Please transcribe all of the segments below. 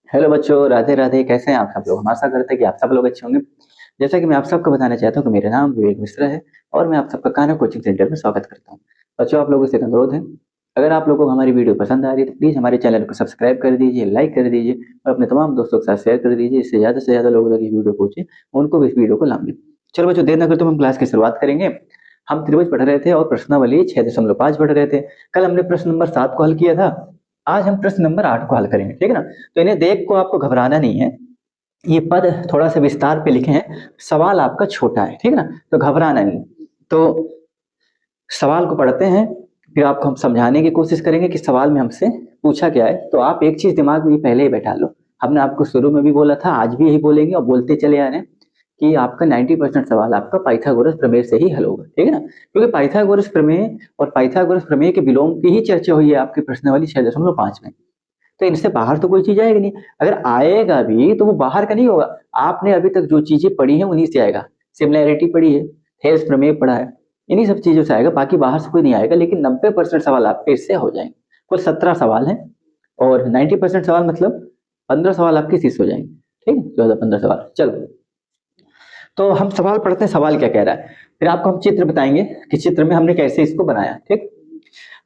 Hello बच्चों, राधे राधे। कैसे हैं आप सब लोग? हम आशा करते हैं कि आप सब लोग अच्छे होंगे। जैसा कि मैं आप सबको बताना चाहता हूँ कि मेरा नाम विवेक मिश्रा है और मैं आप सबका कान्हा कोचिंग सेंटर में स्वागत करता हूँ। बच्चों, आप लोगों से एक अनुरोध है, अगर आप लोगों को हमारी वीडियो पसंद आ रही है तो प्लीज़ हमारे चैनल को सब्सक्राइब कर दीजिए, लाइक कर दीजिए और अपने तमाम दोस्तों के साथ शेयर कर दीजिए। इससे ज़्यादा से ज़्यादा लोगों तक ये वीडियो पहुँचे, उनको भी इस वीडियो को लाभ मिले। चलो बच्चों, देर न करते हुए हम क्लास की शुरुआत करेंगे। हम त्रिभुज पढ़ रहे थे और प्रश्नावली 6.5 पढ़ रहे थे। कल हमने प्रश्न नंबर 7 को हल किया था। आज हम प्रश्न नंबर 8 को हल करेंगे, ठीक है ना? तो इन्हें देख को आपको घबराना नहीं है। ये पद थोड़ा सा विस्तार पे लिखे हैं, सवाल आपका छोटा है, ठीक है ना? तो घबराना नहीं। तो सवाल को पढ़ते हैं, फिर आपको हम समझाने की कोशिश करेंगे कि सवाल में हमसे पूछा क्या है। तो आप एक चीज दिमाग में पहले ही बैठा लो, हमने आपको शुरू में भी बोला था, आज भी यही बोलेंगे और बोलते चले आ रहे हैं कि आपका 90% सवाल आपका पाइथागोरस प्रमेय से ही हल होगा, ठीक है ना? क्योंकि पाइथागोरस प्रमेय और पाइथागोरस प्रमेय के विलोम की ही चर्चा हुई है आपकी प्रश्नावली 6.5 में। तो इनसे बाहर तो कोई चीज आएगी नहीं। अगर आएगा भी तो वो बाहर का नहीं होगा। आपने अभी तक जो चीजें पढ़ी हैं उन्हीं से आएगा। सिमिलैरिटी पढ़ी है, थेल्स प्रमेय पढ़ा है, इन्हीं सब चीजों से आएगा, बाकी बाहर से कोई नहीं आएगा। लेकिन 90% सवाल आपके इससे हो जाएंगे। कुल 17 सवाल हैं और 90% सवाल मतलब 15 सवाल आपके इसी से हो जाएंगे, ठीक है? 14-15 सवाल। चलो, तो हम सवाल पढ़ते हैं, सवाल क्या कह रहा है, फिर आपको हम चित्र बताएंगे कि चित्र में हमने कैसे इसको बनाया। ठीक,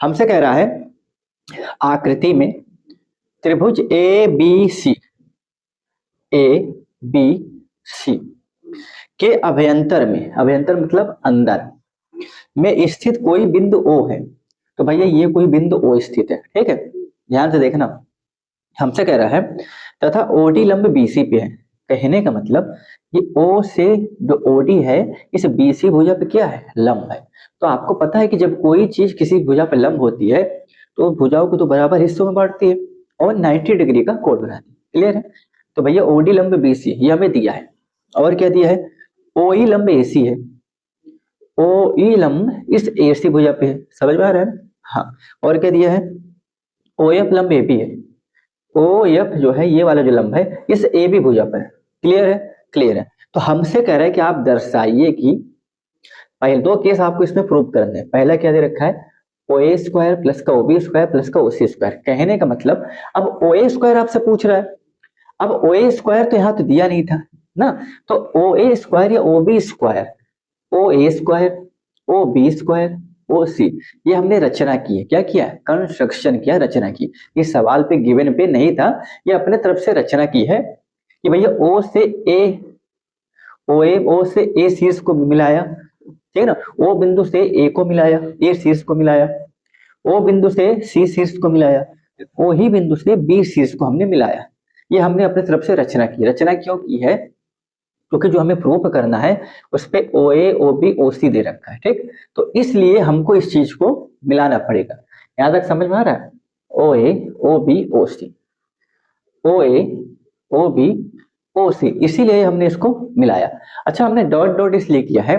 हमसे कह रहा है आकृति में त्रिभुज ए बी सी के अभ्यंतर में, अभ्यंतर मतलब अंदर में स्थित कोई बिंदु ओ है। तो भैया ये कोई बिंदु ओ स्थित है, ठीक है? ध्यान से देखना। हमसे कह रहा है तथा ओडी लंब बीसी पे है। कहने का मतलब ये ओ से जो ओडी है इस बीसी भुजा पे क्या है? लंब है। तो आपको पता है कि जब कोई चीज किसी भुजा पे लंब होती है तो भुजाओं को तो बराबर हिस्सों में बांटती है और 90 डिग्री का कोण बनाती है। क्लियर है? तो भैया ओडी लंब बीसी ये हमें दिया है। और क्या दिया है? ओई लंब एसी है। ओ ई लंब इस एसी भुजा पे है। समझ में आ रहा है? हाँ। और क्या दिया है? ओ एफ लंब एबी है। ओ एफ जो है ये वाला जो लंब है इस ए बी भुजा पर है। क्लियर है? क्लियर है। तो हमसे कह रहा है कि आप दर्शाइए कि पहले दो केस आपको इसमें प्रूव करने हैं। पहला क्या दे रखा है? ओ ए स्क्वायर प्लस का ओबी स्क्वायर प्लस का ओसी स्क्वायर। कहने का मतलब अब ओ ए स्क्वायर आपसे पूछ रहा है। अब ओ ए स्क्वायर तो यहाँ तो दिया नहीं था ना। तो ओ ए स्क्वायर या ओ B square, O A square, O B square, ओ सी, ये हमने रचना की है। क्या किया है? कंस्ट्रक्शन किया, रचना की। इस सवाल पे गिवन पे नहीं था, ये अपने तरफ से रचना की है कि भैया ओ से ए, ओ से ए शीर्ष को मिलाया, ठीक है ना? ओ बिंदु से ए को मिलाया, ए शीर्ष को मिलाया, ओ बिंदु से सी शीर्ष को मिलाया, ओ ही बिंदु से बी शीर्ष को हमने मिलाया। ये हमने अपने तरफ से रचना की। रचना क्यों की है? क्योंकि जो हमें प्रूफ करना है उस पे ओ ए ओ बी ओ सी दे रखा है, ठीक? तो इसलिए हमको इस चीज को मिलाना पड़ेगा। यहां तक समझ में आ रहा है? ओ ए ओ बी ओ सी, ओ ए ओ बी ओ सी, इसीलिए हमने इसको मिलाया। अच्छा, हमने डॉट डॉट इसलिए किया है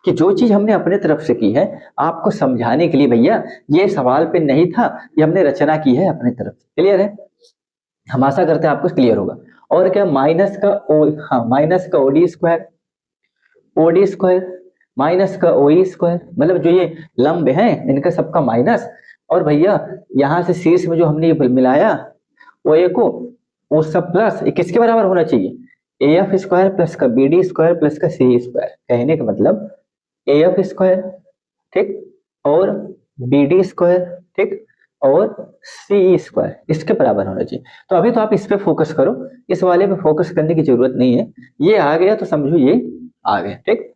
कि जो चीज हमने अपने तरफ से की है आपको समझाने के लिए, भैया ये सवाल पे नहीं था, ये हमने रचना की है अपने तरफ से। क्लियर है? हम आशा करते हैं आपको क्लियर होगा। और क्या? माइनस का ओ, हाँ, माइनस का O D square, O D square minus का ओई स्क्वायर, मतलब जो ये लंब है इनका सबका माइनस। और भैया यहां से शीर्ष में जो हमने ये मिलाया ओ ए को, वो सब प्लस ये किसके बराबर होना चाहिए? ए एफ स्क्वायर प्लस का बी डी स्क्वायर प्लस का सी स्क्वायर। कहने का मतलब ए एफ स्क्वायर, ठीक, और बी डी स्क्वायर, ठीक, और सी स्क्वायर इसके बराबर होना चाहिए। तो अभी तो आप इस पे फोकस करो, इस वाले पे फोकस करने की जरूरत नहीं है। ये आ गया तो समझो ये आ गया, ठीक।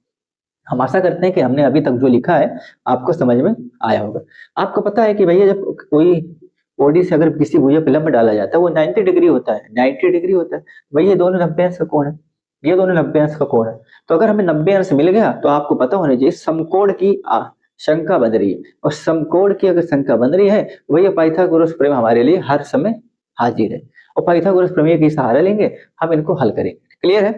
हम आशा करते हैं कि हमने अभी तक जो लिखा है आपको समझ में आया होगा। आपको पता है कि भैया जब कोई ओडी से अगर किसी भुजा पे लंब डाला जाता है वो 90 डिग्री होता है, 90 डिग्री होता है। भैया ये दोनों 90 अंश का कोण है, ये दोनों 90 अंश का कोण है। तो अगर हमें 90 अंश मिल गया तो आपको पता होना चाहिए समकोण की शंका बन रही है। और समकोण की अगर शंका बन रही है तो भैया पाइथागोरस प्रमेय हमारे लिए हर समय हाजिर है। और पाइथागोरस प्रमेय की सहारा लेंगे, हम इनको हल करेंगे। क्लियर है?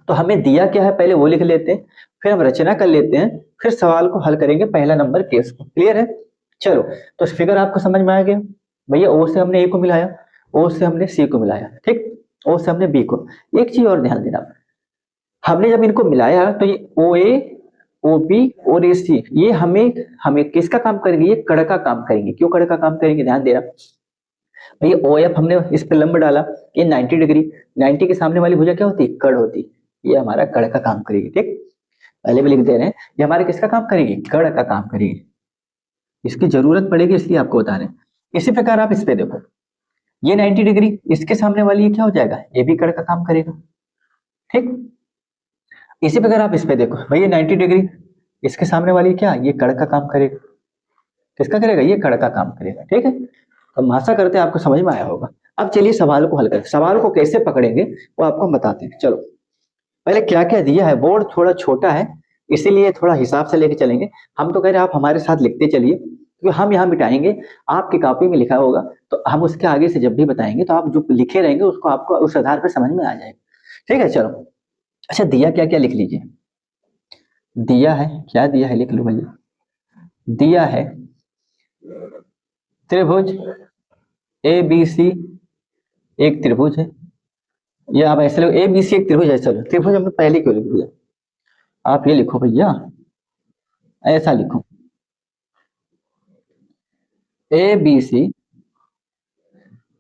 तो हमें दिया क्या है पहले वो लिख लेते हैं, फिर हम रचना कर लेते हैं, फिर सवाल को हल करेंगे पहला नंबर केस को। क्लियर है? चलो, तो फिगर आपको समझ में आ गया। भैया ओ से हमने ए को मिलाया, ओ से हमने सी को मिलाया, ठीक, ओ से हमने बी को। एक चीज और ध्यान देना, हमने जब इनको मिलाया तो ये ओ ए ओ बी और ए सी ये हमें हमें किसका काम करेंगे? ये कड़ का काम करेंगे। क्यों कड़ का काम करेंगे? ध्यान देना। भाई ओ एफ हमने इस पे लंब डाला, ये 90 डिग्री, 90 के सामने वाली भुजा क्या होती है, कड़ होती, ये हमारा कड़ का काम करेगी। ठीक, पहले भी लिख दे रहे हैं, ये हमारे किसका काम करेगी, कड़ का काम करेगी, इसकी जरूरत पड़ेगी इसलिए आपको बता रहे हैं। इसी प्रकार आप इस पे देखो, ये 90 डिग्री, इसके सामने वाली ये क्या हो जाएगा, ये भी कड़ का काम करेगा। ठीक, इसी प्रकार आप इस पे देखो, भाई ये 90 डिग्री, इसके सामने वाली क्या, ये कड़ का काम करेगा, किसका करेगा, ये कड़ का काम करेगा। ठीक है, तो आशा करते हैं आपको समझ में आया होगा। अब चलिए सवाल को हल करें, सवाल को कैसे पकड़ेंगे वो आपको हम बताते हैं। चलो पहले क्या क्या दिया है, बोर्ड थोड़ा छोटा है इसीलिए थोड़ा हिसाब से लेके चलेंगे। हम तो कह रहे हैं आप हमारे साथ लिखते चलिए, क्योंकि हम यहाँ मिटाएंगे, आपकी कॉपी में लिखा होगा तो हम उसके आगे से जब भी बताएंगे तो आप जो लिखे रहेंगे उसको आपको उस आधार पर समझ में आ जाएगा। ठीक है, चलो अच्छा दिया क्या क्या लिख लीजिए, दिया है, क्या दिया है लिख लो भैया, दिया है त्रिभुज ए बी सी, एक त्रिभुज है, ये आप ऐसे लिखो, ए बी सी एक त्रिभुज है। चलो त्रिभुज हमने पहले क्यों लिख दिया, आप ये लिखो भैया, ऐसा लिखो, ए बी सी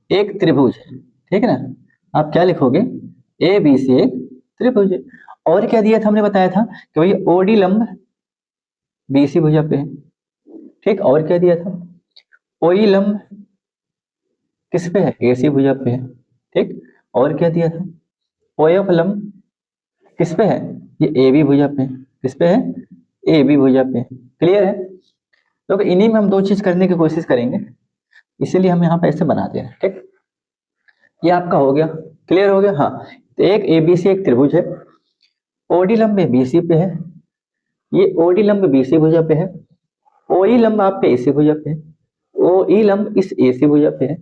एक त्रिभुज है। ठीक है ना, आप क्या लिखोगे, ए बी सी एक त्रिभुज है। और क्या दिया था, हमने बताया था कि भाई ओडी लंब बी सी भुजा पे है। ठीक, और क्या दिया था, ओई लंब किस पे है, ए सी भुजा पे है। ठीक, और क्या दिया था, ओएफ लंब किस पे है, ये ए बी भुजा पे है, किस पे है, ए बी भुजा पे है। क्लियर है, तो इन्हीं में हम दो चीज करने की कोशिश करेंगे, इसीलिए हम यहाँ पे ऐसे बनाते हैं। ठीक, ये आपका हो गया, क्लियर हो गया। हाँ, तो एक ए बी सी एक त्रिभुज है, ओडी लंब बी सी पे है, ये ओडी लंब बी सी भुजा पे है, ओई लंब आपके ए सी भुजा पे है, ओ ई लंब इस ए सी भुजा पे है,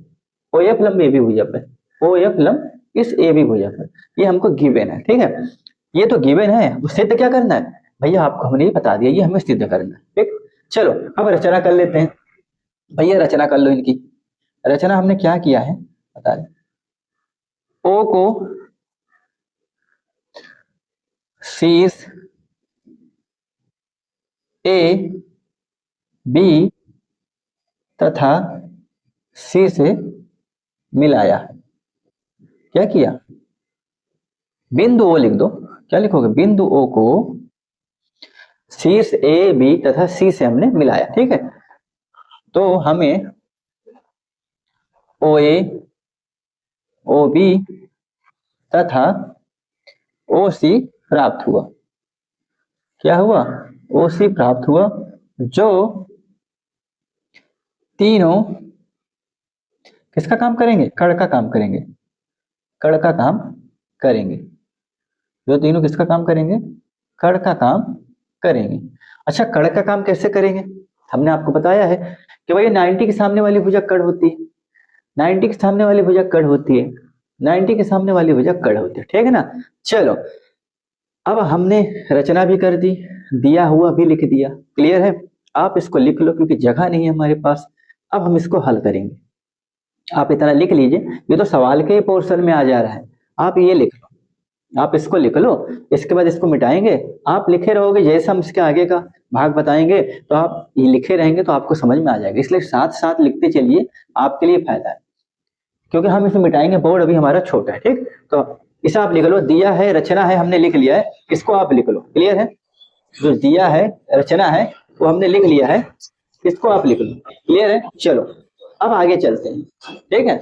ओ एफ लंब ए बी भुजा पे, ओ एफ लंब इस ए बी भुजा पे, ये हमको गिवन है। ठीक है, ये तो गिवन है, वो सिद्ध क्या करना है भैया, आपको हमने बता दिया, ये हमें सिद्ध करना है। ठीक, चलो अब रचना कर लेते हैं, भैया रचना कर लो इनकी। रचना हमने क्या किया है बता दें, ओ को शीर्ष ए बी तथा सी से मिलाया। क्या किया, बिंदु ओ लिख दो, क्या लिखोगे, बिंदु ओ को शीर्ष ए बी तथा सी से हमने मिलाया। ठीक है, तो हमें ओ ए ओ बी तथा ओ सी प्राप्त हुआ। क्या हुआ, ओ सी प्राप्त हुआ, जो तीनों किसका काम करेंगे, कड़ का काम करेंगे, कड़ का काम करेंगे, जो तीनों किसका काम करेंगे, कड़ का काम करेंगे। अच्छा कड़ का काम कैसे करेंगे, हमने आपको बताया है कि भाई 90 के सामने वाली भुजा कड़ होती है, 90 के सामने वाली भुजा कड़ होती है, 90 के सामने वाली भुजा कड़ होती है। ठीक है ना, चलो अब हमने रचना भी कर दी, दिया हुआ भी लिख दिया। क्लियर है, आप इसको लिख लो क्योंकि जगह नहीं है हमारे पास। अब हम इसको हल करेंगे, आप इतना लिख लीजिए, ये तो सवाल के पोर्शन में आ जा रहा है, आप ये लिख लो, आप इसको लिख लो, इसके बाद इसको मिटाएंगे, आप लिखे रहोगे, जैसे हम इसके आगे का भाग बताएंगे तो आप ये लिखे रहेंगे तो आपको समझ में आ जाएगा, इसलिए साथ साथ लिखते चलिए, आपके लिए फायदा है, क्योंकि हम इसे मिटाएंगे, बोर्ड अभी हमारा छोटा है। ठीक, तो इसे आप लिख लो, दिया है रचना है हमने लिख लिया है, इसको आप लिख लो। क्लियर है, जो दिया है रचना है वो हमने लिख लिया है, इसको आप लिख लो। क्लियर है, चलो अब आगे चलते हैं। ठीक है,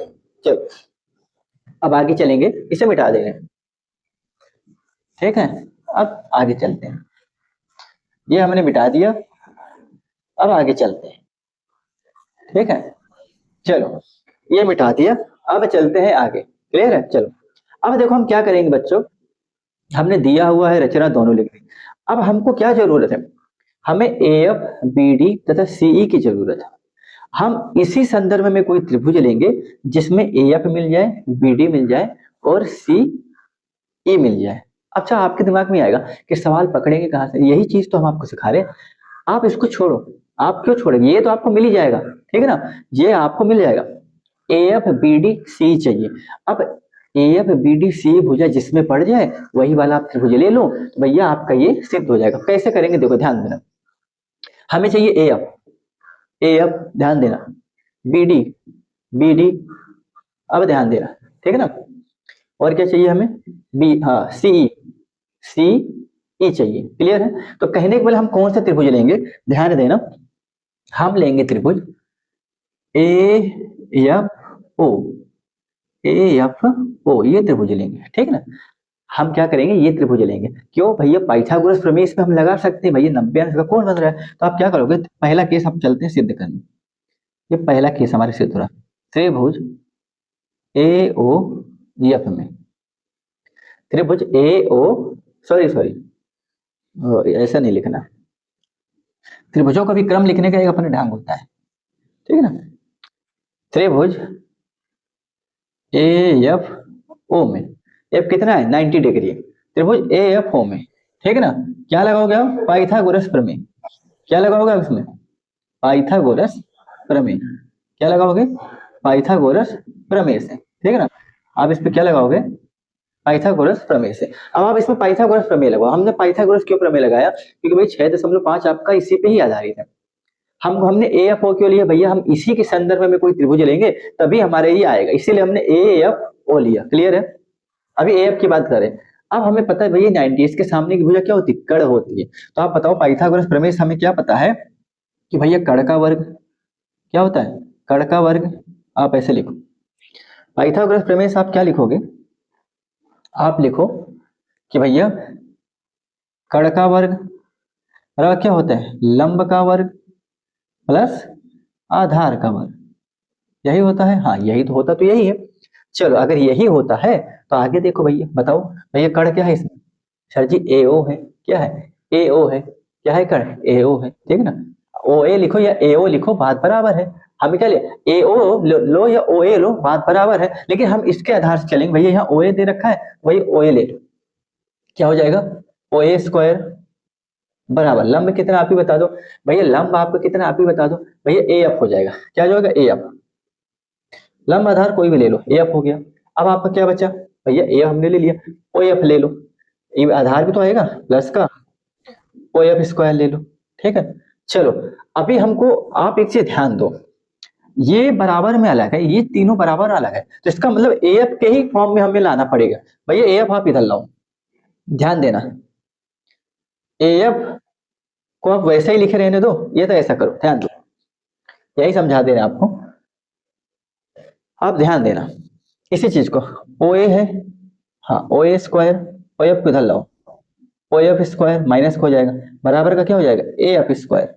चलो अब आगे चलेंगे, इसे मिटा देंगे। ठीक है, अब आगे चलते हैं, ये हमने मिटा दिया, अब आगे चलते हैं। ठीक है, चलो ये मिटा दिया, अब चलते हैं आगे। क्लियर है, चलो अब देखो हम क्या करेंगे बच्चों, हमने दिया हुआ है रचना दोनों लिख दी, अब हमको क्या जरूरत है, हमें ए एफ बी डी तथा सीई की जरूरत है। हम इसी संदर्भ में कोई त्रिभुज लेंगे जिसमें ए एफ मिल जाए, बी डी मिल जाए और सी ई मिल जाए। अच्छा आपके दिमाग में आएगा कि सवाल पकड़ेंगे कहाँ से, यही चीज तो हम आपको सिखा रहे हैं, आप इसको छोड़ो, आप क्यों छोड़ेंगे, ये तो आपको मिल ही जाएगा। ठीक है ना, ये आपको मिल जाएगा, A F B D C चाहिए। अब A F B D C भुजा जिसमें पड़ जाए वही वाला आप त्रिभुज ले लो, तो भैया आपका ये सिद्ध हो जाएगा। कैसे करेंगे देखो ध्यान देना, हमें चाहिए ए एफ, ए एफ ध्यान देना, बी डी, बी डी अब ध्यान देना, ठीक है ना। और क्या चाहिए हमें, बी, हाँ सी ई, सी ई चाहिए, क्लियर है। तो कहने के पहले हम कौन सा त्रिभुज लेंगे, ध्यान देना, हम लेंगे त्रिभुज A F O, A F O, ये त्रिभुज लेंगे, ठीक है ना। हम क्या करेंगे, ये त्रिभुज लेंगे। क्यों भैया, पाइथागोरस प्रमेय इसमें हम लगा सकते हैं भैया, 90 अंश का कोण बन रहा है। तो आप क्या करोगे, पहला केस हम चलते हैं सिद्ध करने। ये पहला केस हमारे सिद्ध हो रहा है, त्रिभुज ए ओ एफ में, त्रिभुज ए ओ, सॉरी सॉरी ऐसा नहीं लिखना, त्रिभुजों का भी क्रम लिखने का एक अपना ढंग होता है, ठीक है ना। त्रिभुज ए एफ ओ में, एफ कितना है 90 डिग्री, त्रिभुज ए एफ ओ में, ठीक है ना। क्या लगाओगे आप, पाइथागोरस प्रमेय, क्या लगाओगे आप इसमें, पाइथागोरस प्रमेय, क्या लगाओगे, पाइथागोरस प्रमेय से, ठीक है ना। आप इस पे क्या लगाओगे, पाइथागोरस प्रमेय से। अब आप इसमें पाइथागोरस प्रमेय लगाओ। हमने पाइथागोरस क्यों प्रमेय लगाया, क्योंकि भाई 6.5 आपका इसी पे ही आधारित है। हमने ए एफ ओ क्यों लिया भैया, हम इसी के संदर्भ में कोई त्रिभुज लेंगे तभी हमारे ये आएगा, इसीलिए हमने ए एफ ओ लिया, क्लियर है। अभी ए एफ की बात करें, अब हमें पता है भैया 90 इसके सामने की भुजा क्या होती है, कड़ होती है। तो आप बताओ पाइथागोरस प्रमेय से हमें क्या पता है कि भैया कड़ का वर्ग क्या होता है, कड़ का वर्ग। आप ऐसे लिखो, पाइथागोरस प्रमेय से आप क्या लिखोगे, आप लिखो कि भैया कड़ का वर्ग बराबर क्या होता है, लंब का वर्ग प्लस आधार का वर्ग, यही होता है। हाँ यही तो होता, तो यही है। चलो अगर यही होता है तो आगे देखो भैया, बताओ भैया कड़ क्या है इसमें, सर जी ए ओ है, क्या है, ए ओ है, क्या है कड़, ए ओ है, ठीक है ना। ओ ए लिखो या ए ओ लिखो, बात बराबर है। हमें क्या ले, ए ओ लो या ओ ए लो, बात बराबर है। लेकिन हम इसके आधार से चलेंगे, भैया यहाँ ओ ए दे रखा है, वही ओ ए ले लो, क्या हो जाएगा, ओ ए स्क्वायर बराबर लंब कितना आप ही बता दो भैया, लंब आपको कितना आप ही बता दो भैया, ए एफ हो जाएगा, क्या हो जाएगा, ए एफ, लंब आधार कोई भी ले लो, ए एफ हो गया। अब आपका क्या बचा भैया, ए हमने ले लिया, ओ एफ ले लो, ये आधार भी तो आएगा प्लस का, ओ एफ स्क्वायर ले लो, ठीक है। चलो अभी हमको आप एक चीज ध्यान दो, ये बराबर में अलग है, ये तीनों बराबर अलग है, तो इसका मतलब ए एफ के ही फॉर्म में हमें लाना पड़ेगा। भैया ए एफ आप इधर लाओ, ध्यान देना, ए एफ को आप वैसे ही लिखे रहने दो, ये तो ऐसा करो, ध्यान दो, यही समझा दे रहे हैं आपको, आप ध्यान देना इसी चीज को। ओ ए है, हाँ ओ ए स्क्वायर, ओ एफ को इधर लाओ, ओ एफ स्क्वायर माइनस हो जाएगा, बराबर का क्या हो जाएगा, A F square,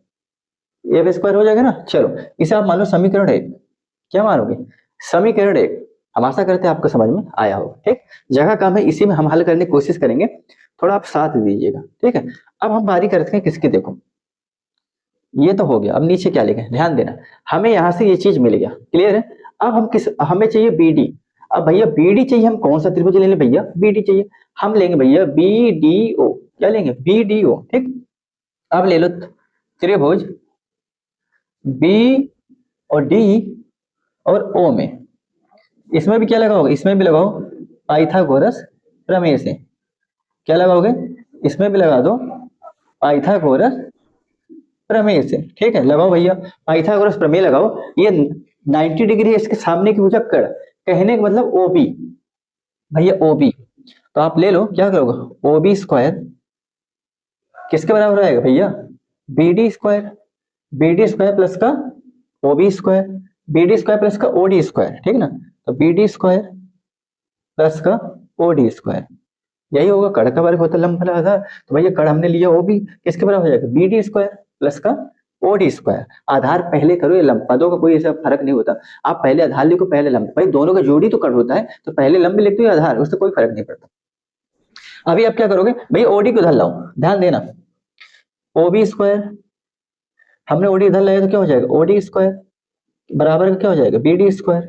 A F square हो जाएगा ना। चलो इसे आप मान लो समीकरण एक, क्या मानोगे, समीकरण एक। हम आशा करते हैं आपको समझ में आया हो, ठीक। जगह कम है, इसी में हम हल करने की कोशिश करेंगे, थोड़ा आप साथ दीजिएगा, ठीक है। अब हम बारी करते हैं किसकी, देखो ये तो हो गया, अब नीचे क्या लिखे, ध्यान देना, हमें यहाँ से ये चीज मिल गया, क्लियर है। अब हम किस, हमें चाहिए बी डी। अब भैया बी डी चाहिए, हम कौन सा त्रिभुज ले लें भैया, बी डी चाहिए, हम लेंगे भैया बी डी ओ, क्या लेंगे, बी डी ओ, ठीक। अब ले लो त्रिभुज बी और डी और ओ में, इसमें भी क्या लगाओगे, इसमें भी लगाओ पाइथागोरस प्रमेय से, क्या लगाओगे, इसमें भी लगा दो पाइथागोरस प्रमेय से, ठीक है। लगाओ भैया पाइथागोरस प्रमेय लगाओ, ये 90 डिग्री है इसके सामने की भुजा कड़, कहने का मतलब ओ बी, भैया ओ बी, तो आप ले लो, क्या करोगे, ओ बी स्क्वायर किसके बराबर आएगा भैया, B D square, B D square plus का O B square, B D square plus का ओ डी स्क्वायर, ठीक है ना। तो बी डी स्क्वायर प्लस का ओ डी स्क्वायर, यही होगा, कड़ का वर्ग होता है लंब आधार, तो भैया कड़ हमने लिया, वो भी किसके बराबर हो जाएगा, बी डी स्क्वायर प्लस का ओ डी स्क्वायर। आधार पहले करो, ये लंब, पदों का कोई ऐसा फर्क नहीं होता, आप पहले आधार लिखो पहले लंब, भाई दोनों का जोड़ी तो कड़ होता है, तो पहले लंब लिख दो या आधार, उससे कोई फर्क नहीं पड़ता। अभी आप क्या करोगे भैया, ओडी को इधर लाओ, ध्यान देना, ओ बी स्क्वायर, हमने ओडी इधर लाया तो क्या हो जाएगा, ओडी स्क्वायर बराबर का क्या हो जाएगा, बी डी स्क्वायर,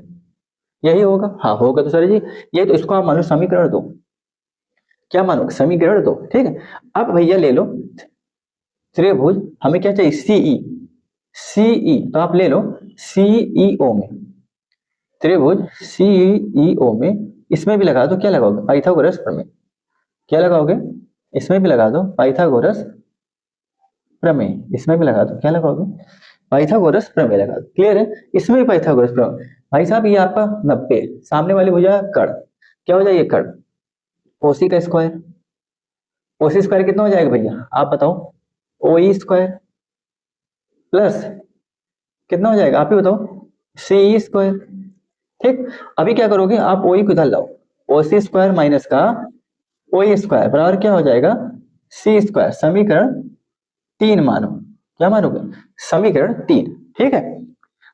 यही होगा, हाँ होगा। तो सर जी ये तो, इसको आप मानो समीकरण दो, क्या मानो, समीकरण दो, ठीक है। अब भैया ले लो त्रिभुज, हमें क्या चाहिए, सीई, सीई, तो आप ले लो सीईओ में, त्रिभुज सीईओ में, इसमें भी लगा दो, क्या लगाओगे, पाइथागोरस प्रमेय, क्या लगाओगे, इसमें भी लगा दो पाइथागोरस प्रमेय, इसमें भी लगा दो, क्या लगाओगे, पाइथागोरस प्रमेय लगा। क्लियर है, इसमें भी पाइथागोरस प्रमेय। भाई साहब ये आपका 90, सामने वाली हो जाए कर्ण, क्या हो जाए कर्ण, ओसी का स्क्वायर, ओसी स्क्वायर कितना हो जाएगा भैया आप बताओ, ओ ई स्क्वायर प्लस कितना हो जाएगा आप ही बताओ, सी ई स्क्वायर। ठीक, अभी क्या करोगे आप ओ ई को इधर लाओ, ओ सी स्क्वायर माइनस का ओ ई स्क्वायर बराबर क्या हो जाएगा, सी स्क्वायर। समीकरण 3 मानो, क्या मानोगे, समीकरण 3। ठीक है,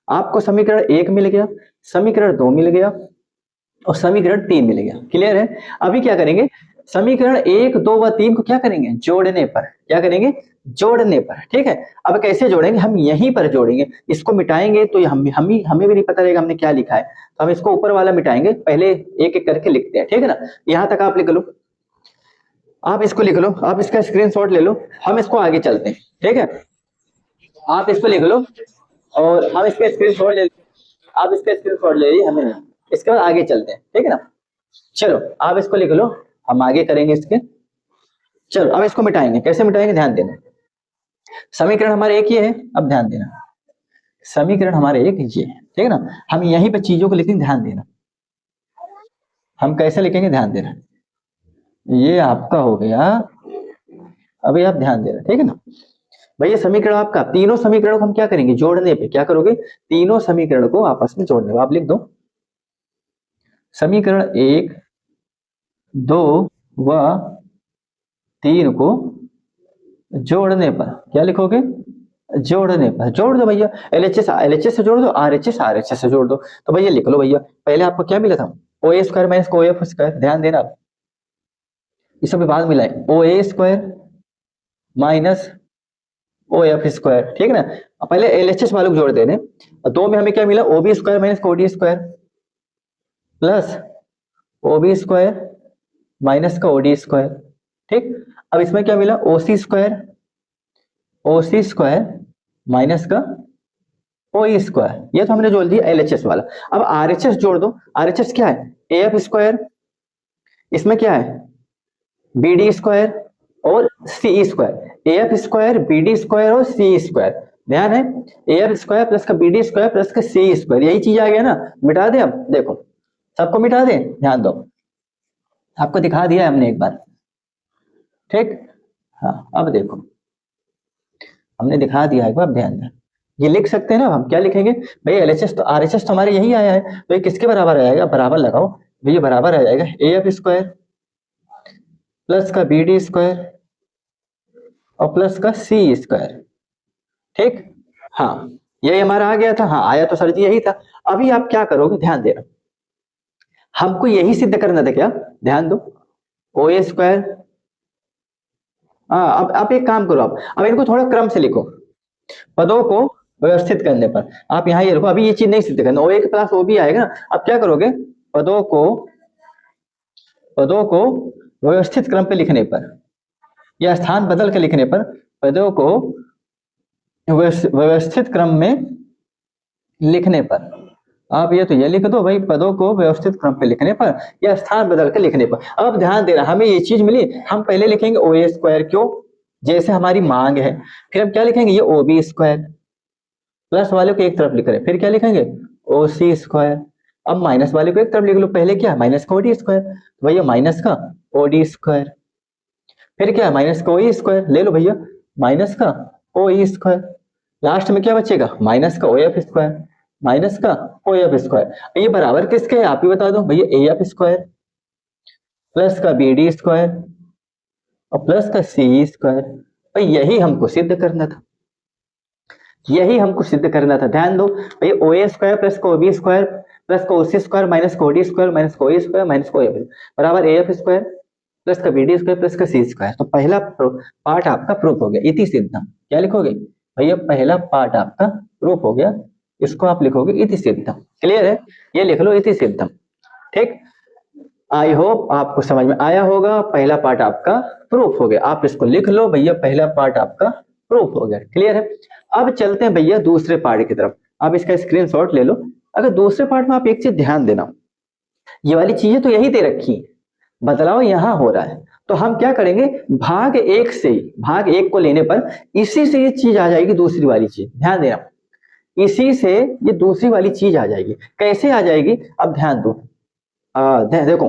आपको समीकरण 1 मिल गया, समीकरण 2 मिल गया और समीकरण 3 मिल गया। क्लियर है, अभी क्या करेंगे, समीकरण 1, 2 व 3 को क्या करेंगे, जोड़ने पर, क्या करेंगे, जोड़ने पर। ठीक है, अब कैसे जोड़ेंगे, हम यहीं पर जोड़ेंगे, इसको मिटाएंगे तो हमें भी नहीं पता रहेगा हमने क्या लिखा है, तो हम इसको ऊपर वाला मिटाएंगे, पहले एक एक करके लिखते हैं। ठीक है ना, यहां तक आप लिख लो, आप इसको लिख लो, आप इसका स्क्रीनशॉट ले लो, हम इसको आगे चलते हैं। ठीक है, आप इसको लिख लो और हम इसका स्क्रीनशॉट ले, आप इसका स्क्रीनशॉट ले लीजिए, हमें इसके बाद आगे चलते हैं। ठीक है ना, चलो आप इसको लिख लो, हम आगे करेंगे इसके। चलो अब इसको मिटाएंगे, कैसे मिटाएंगे ध्यान देना, समीकरण हमारे एक ही है, अब ध्यान देना, समीकरण हमारे एक ये है। ठीक है ना, हम यहीं पे चीजों को लिखेंगे, ध्यान देना, हम कैसे लिखेंगे ध्यान देना, ये आपका हो गया, अभी आप ध्यान देना। ठीक है ना भैया, समीकरण आपका, तीनों समीकरणों को हम क्या करेंगे, जोड़ने पे क्या करोगे, तीनों समीकरण को आपस में जोड़ने पे आप लिख दो, समीकरण 1, 2 व 3 को जोड़ने पर क्या लिखोगे, जोड़ने पर, जोड़ दो भैया, एलएचएस से जोड़ दो, आरएचएस से जोड़ दो। तो भैया लिख लो भैया, पहले आपको क्या मिला था, O A square minus O F square, ध्यान देना आप, इस सब बाद मिला है, O A square minus O F square. ठीक है ना, पहले एलएचएस वालों को जोड़ देने, और 2 में हमें क्या मिला, O B square minus O D square plus O B square minus का ओ डी स्क्वायर। ठीक, अब इसमें क्या मिला, ओ सी स्क्वायर माइनस का ओ ई स्क्वायर, ये तो हमने जोड़ दिया एलएचएस वाला। अब आरएचएस जोड़ दो, आरएचएस क्या है, ए एफ स्क्वायर, इसमें क्या है, बी डी स्क्वायर और C square, A F square, B D square और सी स्क्वायर। ध्यान है, ए एफ स्क्वायर प्लस का बी डी स्क्वायर प्लस का सी स्क्वायर, यही चीज आ गया ना, मिटा दे। अब देखो सबको मिटा दे, ध्यान दो, आपको दिखा दिया है हमने एक बार। ठीक, हाँ अब देखो हमने दिखा दिया एक बार, ध्यान दें, ये लिख सकते हैं ना, हम क्या लिखेंगे भाई, एलएचएस तो आरएचएस तो हमारे यही आया है, तो ये किसके बराबर आएगा, बराबर लगाओ भैया, बराबर आ जाएगा ए एफ स्क्वायर प्लस का बी डी स्क्वायर और प्लस का सी स्क्वायर। ठीक, हाँ यही हमारा आ गया था, हाँ आया तो सर जी यही था। अभी आप क्या करोगे, ध्यान देना, हमको यही सिद्ध करना था क्या, ध्यान दो, ओ ए स्क्वायर, हाँ अब आप एक काम करो, अब इनको थोड़ा क्रम से लिखो, पदों को व्यवस्थित करने पर आप यहाँ ये रखो, अभी ये चीज नहीं सिद्ध करना, ओ ए के पास ओ भी आएगा ना। अब क्या करोगे, पदों को व्यवस्थित क्रम पे लिखने पर या स्थान बदल के लिखने पर, पदों को व्यवस्थित क्रम में लिखने पर, आप ये तो ये लिख दो भाई, पदों को व्यवस्थित क्रम पे लिखने पर या स्थान बदल के लिखने पर। अब ध्यान देना, हमें ये चीज मिली, हम पहले लिखेंगे ओ ए स्क्वायर, क्यों, जैसे हमारी मांग है, फिर हम क्या लिखेंगे, ये ओ बी स्क्वायर, प्लस वाले को एक तरफ लिख रहे हैं, फिर क्या लिखेंगे, ओ सी स्क्वायर। अब माइनस वाले को एक तरफ लिख लो, पहले क्या, माइनस का ओ डी स्क्वायर, तो भैया माइनस का ओ डी स्क्वायर, फिर क्या, माइनस का ओ ई स्क्वायर, ले लो भैया माइनस का ओ ई स्क्वायर, लास्ट में क्या बचेगा, माइनस का ओ एफ स्क्वायर, माइनस का ओ एफ स्क्वायर। ये बराबर किसके है आप ही बता दो भैया, ए एफ स्क्वायर प्लस का बी डी स्क्वायर और प्लस का सी स्क्वायर। भाई यही हमको सिद्ध करना था, यही हमको सिद्ध करना था, ध्यान दो भैया, ओ ए स्क्वायर प्लस का ओ बी स्क्वायर प्लस का ओ सी स्क्वायर माइनस का ओ डी स्क्वायर माइनस का ओ ई स्क्वायर माइनस का ओ एफ बराबर ए एफ स्क्वायर प्लस का बी डी स्क्वायर प्लस का सी स्क्वायर। तो पहला पार्ट आपका प्रूफ हो गया, इति सिद्धम, क्या लिखोगे भैया, पहला पार्ट आपका प्रूफ हो गया, इसको आप लिखोगे इति सिद्धम। क्लियर है, ये लिख लो इति सिद्धम। ठीक, आई होप आपको समझ में आया होगा, पहला पार्ट आपका प्रूफ हो गया, आप इसको लिख लो भैया, पहला पार्ट आपका प्रूफ हो गया। क्लियर है, अब चलते हैं भैया दूसरे पार्ट की तरफ, आप इसका स्क्रीनशॉट ले लो। अगर दूसरे पार्ट में आप एक चीज ध्यान देना, ये वाली चीजें तो यही दे रखी, बदलाव यहां हो रहा है, तो हम क्या करेंगे, भाग 1 से, भाग 1 को लेने पर इसी से ये चीज आ जाएगी, दूसरी वाली चीज, ध्यान देना। इसी से ये दूसरी वाली चीज आ जाएगी। कैसे आ जाएगी, अब ध्यान दो, देखो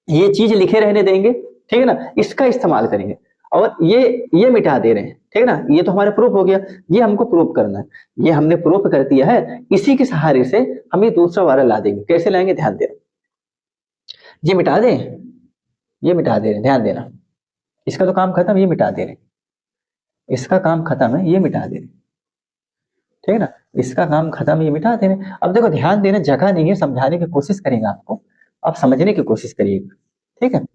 ये चीज लिखे रहने देंगे, ठीक है ना, इसका इस्तेमाल करेंगे, और ये मिटा दे रहे हैं, ठीक है ना, ये तो हमारा प्रूफ हो गया, ये हमको प्रूफ करना है, ये हमने प्रूफ कर दिया है, इसी के सहारे से हम ये दूसरा वाला ला देंगे। कैसे लाएंगे, ध्यान देना, ये मिटा दें, ये मिटा दे रहे हैं, ध्यान देना, इसका तो काम खत्म, ये मिटा दे रहे हैं, इसका काम खत्म है, ये मिटा दे रहे हैं, ठीक है ना, इसका काम खत्म, ये मिटा दे रहे हैं। अब देखो ध्यान देना, जगह नहीं है, समझाने की कोशिश करेंगे आपको, आप समझने की कोशिश करिएगा, ठीक है।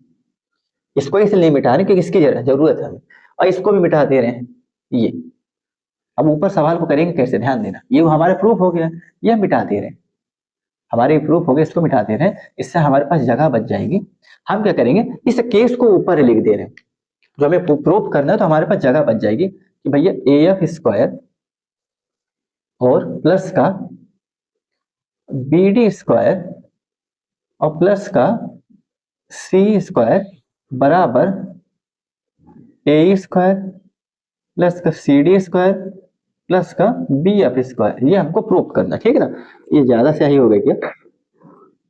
इसको इसलिए नहीं मिटा रहे क्योंकि इसकी जरूरत है हमें, और इसको भी मिटा दे रहे हैं ये। अब ऊपर सवाल को करेंगे कैसे, ध्यान देना, ये हमारे प्रूफ हो गया, ये मिटा दे रहे हैं, हमारे प्रूफ हो गए, इसको मिटा दे रहे हैं, इससे हमारे पास जगह बच जाएगी। हम क्या करेंगे, इस केस को ऊपर लिख दे रहे हैं, जो हमें प्रूफ करना है, तो हमारे पास जगह बच जाएगी कि भैया AF स्क्वायर और प्लस का BD स्क्वायर और प्लस का C स्क्वायर बराबर AE स्क्वायर प्लस का CD स्क्वायर प्लस का BF स्क्वायर, ये हमको प्रूफ करना, ठीक है ना। ये ज्यादा सही हो गई क्या,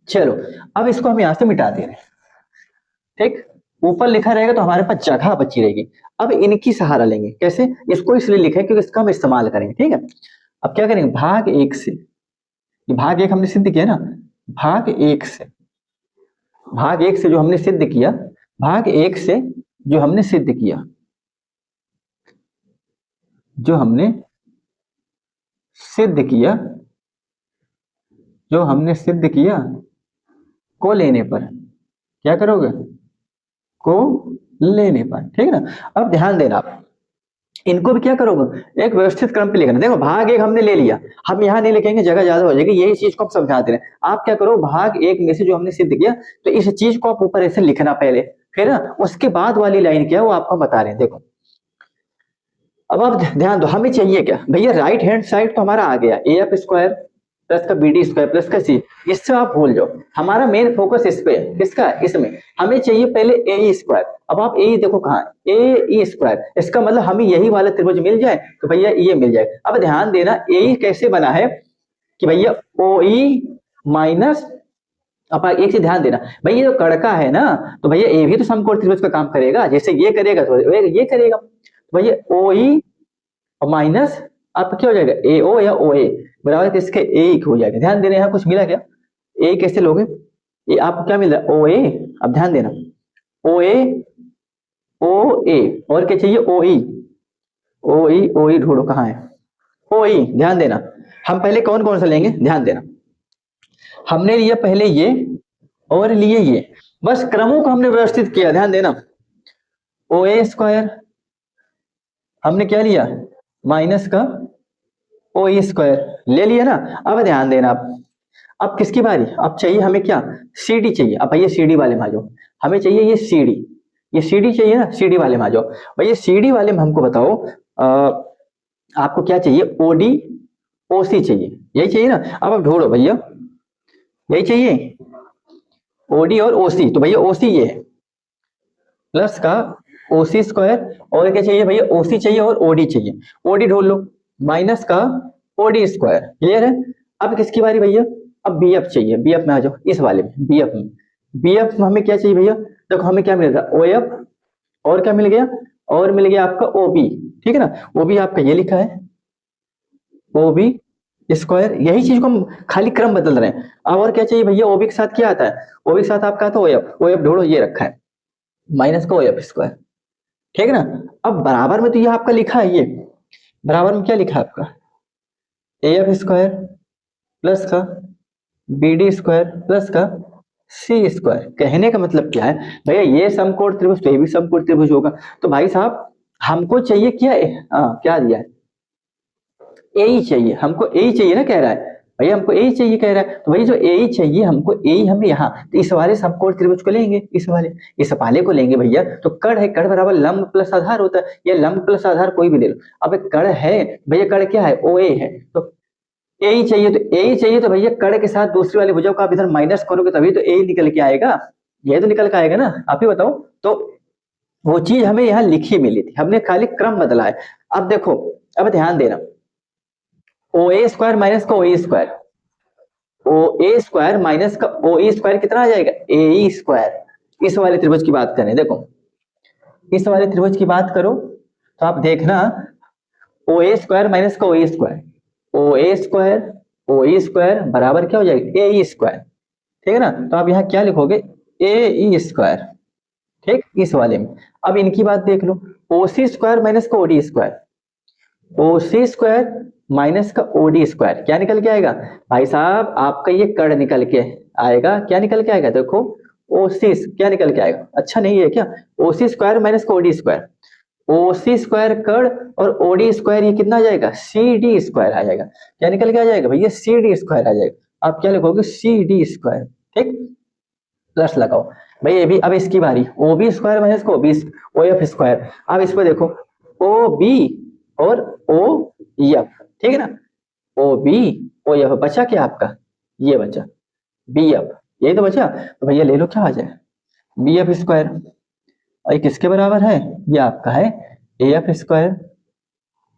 चलो अब इसको हम यहां से मिटा दे रहे हैं, ठीक, ऊपर लिखा रहेगा तो हमारे पास जगह बची रहेगी। अब इनकी सहारा लेंगे, कैसे, इसको इसलिए लिखे क्योंकि इसका हम इस्तेमाल करेंगे, ठीक है। अब क्या करेंगे, भाग 1 से, ये भाग 1 हमने सिद्ध किया ना, भाग 1 से, भाग 1 से जो हमने सिद्ध किया, भाग 1 से जो हमने सिद्ध किया, जो हमने सिद्ध किया, जो हमने सिद्ध किया को लेने पर क्या करोगे, को लेने पर, ठीक है ना। अब ध्यान देना, आप इनको भी क्या करोगे, एक व्यवस्थित क्रम पे लिखना। देखो भाग 1 हमने ले लिया, हम यहाँ नहीं लिखेंगे, जगह ज्यादा हो जाएगी, यही चीज को हम समझाते रहे। आप क्या करो, भाग 1 में से जो हमने सिद्ध किया, तो इस चीज को आप ऊपर ऐसे लिखना पहले, फिर ना उसके बाद वाली लाइन क्या है वो आपको बता रहे हैं। देखो अब आप ध्यान दो, हमें चाहिए क्या भैया, राइट हैंड साइड तो हमारा आ गया, AF स्क्वायर प्लस का BD स्क्वायर प्लस का C, इससे आप भूल जाओ, हमारा मेन फोकस इस पे है, किसका, इसमें हमें चाहिए पहले AE स्क्वायर। अब आप AE देखो कहाँ है, AE स्क्वायर, इसका मतलब हमें यही वाला त्रिभुज मिल जाए तो भैया ये मिल जाए। अब ध्यान देना, AE कैसे बना है कि भैया OE माइनस, अब एक चीज ध्यान देना भैया, जो कड़का है ना, तो भैया ये भी तो समकोण त्रिभुज का काम करेगा, जैसे ये करेगा तो ये करेगा, तो भैया OE और माइनस आपका क्या हो जाएगा, AO या OA बराबर किसके, A हो जाएगा। ध्यान देना, यहाँ कुछ मिला क्या, A कैसे लोगे, ये आपको क्या मिल रहा है, OA। अब ध्यान देना, OA OA और क्या चाहिए, OE ढूंढो कहाँ है, OE। ध्यान देना, हम पहले कौन कौन सा लेंगे, ध्यान देना, हमने लिया पहले ये और लिए ये, बस क्रमों को हमने व्यवस्थित किया। ध्यान देना, OA स्क्वायर हमने क्या लिया, माइनस का OE स्क्वायर ले लिया ना। अब ध्यान देना, अब किसकी बारी, अब चाहिए हमें क्या, CD चाहिए। अब भैया CD वाले में आ जाओ, हमें चाहिए ये CD चाहिए ना, CD वाले में आ जाओ भैया। CD वाले में हमको बताओ आपको क्या चाहिए, OD OC चाहिए, यही चाहिए ना। अब आप ढूंढो भैया, यही चाहिए OD और OC, तो भैया OC ये है प्लस का OC स्क्वायर, और क्या चाहिए भैया, OC चाहिए और OD चाहिए, OD ढूंढ लो, माइनस का OD स्क्वायर, क्लियर है। अब किसकी बारी भैया, अब BF चाहिए, BF में आ जाओ, इस वाले में BF में हमें क्या चाहिए भैया, देखो हमें क्या मिल रहा है, OF और क्या मिल गया, और मिल गया आपका OB, ठीक है ना। OB आपका ये लिखा है, OB स्क्वायर, यही चीज को हम खाली क्रम बदल रहे हैं। अब और क्या चाहिए भैया, OB के साथ क्या आता है, OB के साथ आपका आता है OF ढूंढो, ये रखा है माइनस का OF स्क्वायर, ठीक है ना। अब बराबर में तो ये आपका लिखा है, ये बराबर में क्या लिखा है आपका, AF स्क्वायर प्लस का BD स्क्वायर प्लस का C स्क्वायर। कहने का मतलब क्या है भैया, ये समकोण त्रिभुज तो ये भी समकोण त्रिभुज होगा, तो भाई साहब हमको चाहिए क्या, क्या दिया है, AE चाहिए, हमको AE चाहिए ना, कह रहा है भैया हमको AE चाहिए कह रहा है, तो भाई जो AE चाहिए हमको, AE हमें यहाँ, तो इस वाले समकोण त्रिभुज को लेंगे, इस वाले को लेंगे भैया। तो कण है, कण बराबर लंब प्लस आधार होता है, ये लंब प्लस आधार कोई भी ले लो। अब एक कण है भैया, कण क्या है, OA है, तो AE चाहिए, तो AE चाहिए तो भैया कण के साथ दूसरी वाली भुजा को आप इधर माइनस करोगे तभी तो AE निकल के आएगा, ये तो निकल के आएगा ना, आप ही बताओ। तो वो चीज हमें यहाँ लिखी मिली थी, हमने खाली क्रम बदला है। अब देखो, अब ध्यान देना, ओ ए स्क्वायर माइनस का ओ E square, O A square minus का ओ ई स्क्वायर कितना आ जाएगा, ए ई स्क्वायर। इस वाले त्रिभुज की बात करें, देखो इस वाले त्रिभुज की बात करो तो आप देखना ओ ए स्क्वायर माइनस का ओ E square, O A square O E square बराबर क्या हो जाएगा, ए ई स्क्वायर। ठीक है ना, तो आप यहाँ क्या लिखोगे, ए ई स्क्वायर। ठीक, इस वाले में अब इनकी बात देख लो, ओ सी स्क्वायर माइनस का ओ डी स्क्वायर, ओ सी स्क्वायर माइनस का ओ डी स्क्वायर क्या निकल के आएगा भाई साहब, आपका ये कड़ निकल के आएगा। क्या निकल के आएगा, देखो ओ सी क्या निकल के आएगा, अच्छा नहीं है क्या, ओ सी स्क्वायर माइनस का ओ डी स्क्वायर, ओ सी स्क्वायर कड़ और ओ डी स्क्वायर ये कितना आ जाएगा, सी डी स्क्वायर आ जाएगा। क्या निकल के आ जाएगा भैया, सी डी स्क्वायर आ जाएगा। आप क्या लिखोगे, सी डी स्क्वायर। ठीक, प्लस लगाओ भाई, ये भी अब इसकी बारी, ओ बी स्क्वायर माइनस को ओ एफ स्क्वायर। अब इस पर देखो ओ बी और ओ एफ, ठीक है ना, ओ बी ओ एफ बचा क्या आपका, ये बचा बी एफ, यही तो बचा। तो भैया ले लो क्या आ जाए, बी एफ स्क्वायर, और ये किसके बराबर है, ये आपका है ए एफ स्क्वायर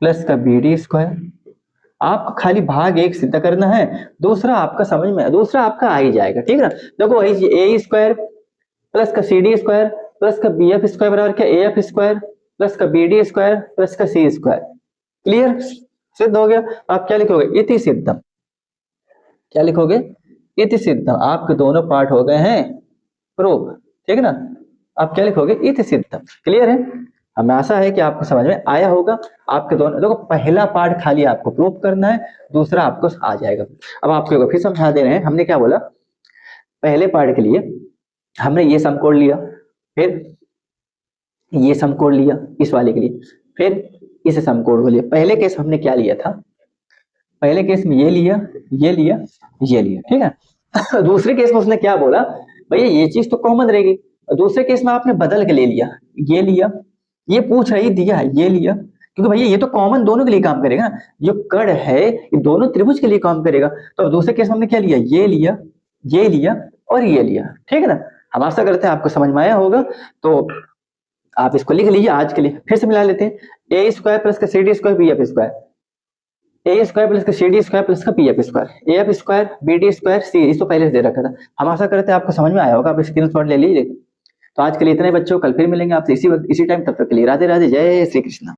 प्लस का बी डी स्क्वायर। आपको खाली भाग एक सिद्ध करना है, दूसरा आपका समझ में, दूसरा आपका आ ही जाएगा। ठीक है ना, देखो वही ए स्क्वायर प्लस का सी डी स्क्वायर प्लस का बी एफ स्क्वायर बराबर क्या, ए एफ स्क्वायर प्लस का बी डी स्क्वायर प्लस का सी स्क्वायर। क्लियर, सिद्ध हो गया। आप क्या लिखोगे, इति सिद्धम। क्या लिखोगे, इति सिद्धम। आपके दोनों पार्ट हो गए हैं प्रूव। ठीक है ना, आप क्या लिखोगे, इति सिद्धम। क्लियर है, हमें आशा है कि आपको समझ में आया होगा। आपके दोनों देखो, पहला पार्ट खाली आपको प्रूव करना है, दूसरा आपको आ जाएगा। अब आपको फिर समझा दे रहे हैं, हमने क्या बोला, पहले पार्ट के लिए हमने ये समकोण लिया, फिर ये समकोण लिया इस वाले के लिए, फिर इस समकोण को लिया। पहले केस हमने क्या लिया था, पहले केस में ये लिया ये लिया ये लिया, ठीक है। दूसरे केस में उसने क्या बोला, भैया ये चीज तो कॉमन रहेगी। दूसरे केस में आपने बदल के ले लिया, ये लिया, ये पूछ रही दिया ये लिया, क्योंकि भैया ये तो कॉमन दोनों के लिए काम करेगा ना, जो कड़ है ये दोनों त्रिभुज के लिए काम करेगा। तो दूसरे केस में हमने क्या लिया, ये लिया ये लिया और ये लिया। ठीक है ना, हम आशा करते हैं आपको समझ में आया होगा। तो आप इसको लिख लीजिए आज के लिए, फिर से मिला लेते हैं। ए स्क्वायर प्लस का C D square B F square, A square plus का सी डी स्क्वायर प्लस का P F square, A F square B D square C, इसको पहले से दे रखा था। हम आशा करते हैं आपको समझ में आया होगा, आप स्क्रीनशॉट ले लीजिए। तो आज के लिए इतने बच्चों, कल फिर मिलेंगे आपसे इसी वक्त इसी टाइम, तब तक के लिए राधे राधे, जय श्री कृष्ण।